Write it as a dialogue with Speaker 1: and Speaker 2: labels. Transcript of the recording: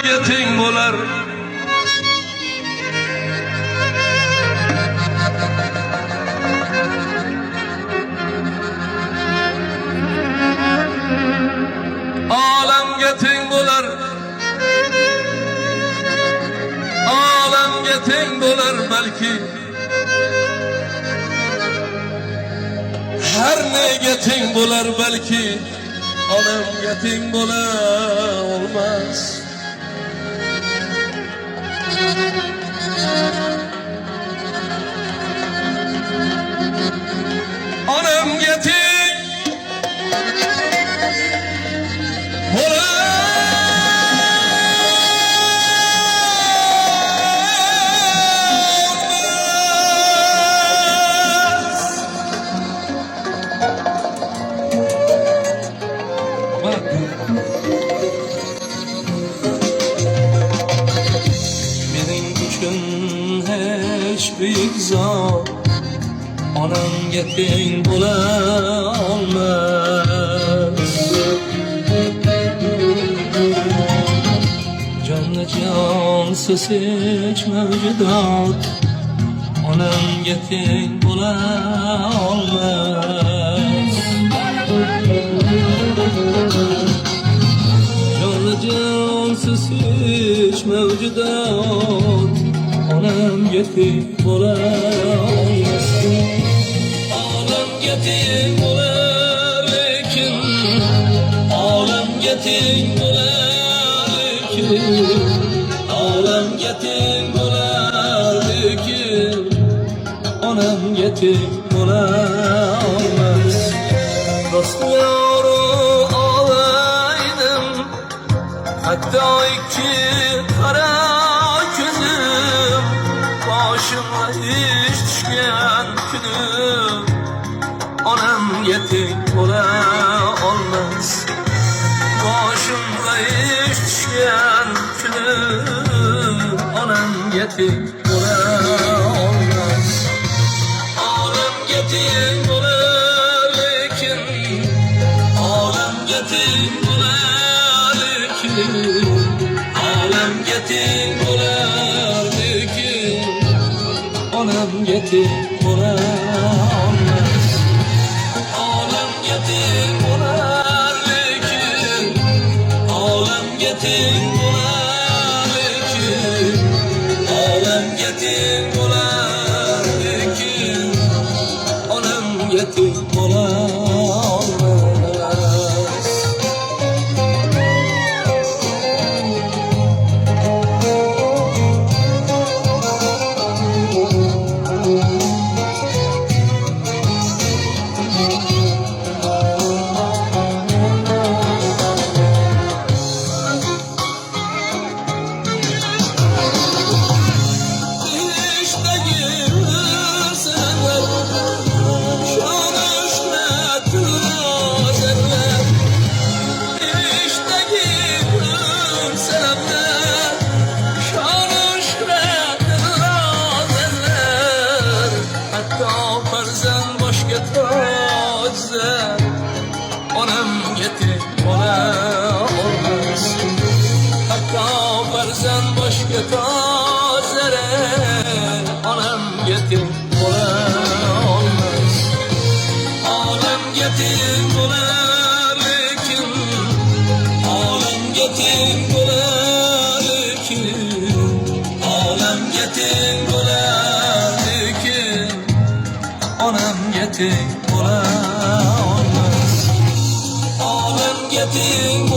Speaker 1: yeting bo'lar. Olamga teng bo'lar. Olamga teng bo'lar balki. Her nega teng bo'lar balki. Olamga teng bo'la olmaz. Onamga teng bo'la mening uchun hech büyük zot onamga teng bo'la olmaz. Canlı cansız hiç mevcudat onamga teng bo'la olmaz. Canlı cansız hiç mevcudat onamga teng bo'la olmaz. Olamga teng bo'lar lekin, olamga teng bo'lar lekin, olamga teng bo'lar lekin, onamga teng bo'la olmaz. Dost yoru olaydım, hatta iki kara gözüm, başıma iş düşken günüm, onamga teng bo'la olmaz. Başımda iş düşken günüm, onamga teng bo'la olmaz. Olamga teng bo'lar lekin, olamga teng bo'lar lekin, olamga teng bo'lar lekin, onamga teng bo'la olmaz. Olamga teng bo'lar lekin, olamga teng bo'lar lekin, olamga teng bo'lar lekin, onamga teng bo'la olmaz. Onamga teng bo'la olmaz. Hatta farzand boshga tozara, onamga teng bo'la olmaz. Olamga teng bo'lar lekin, olamga teng bo'lar lekin, olamga teng bo'lar lekin, onamga teng bo'la olmaz. Olamga teng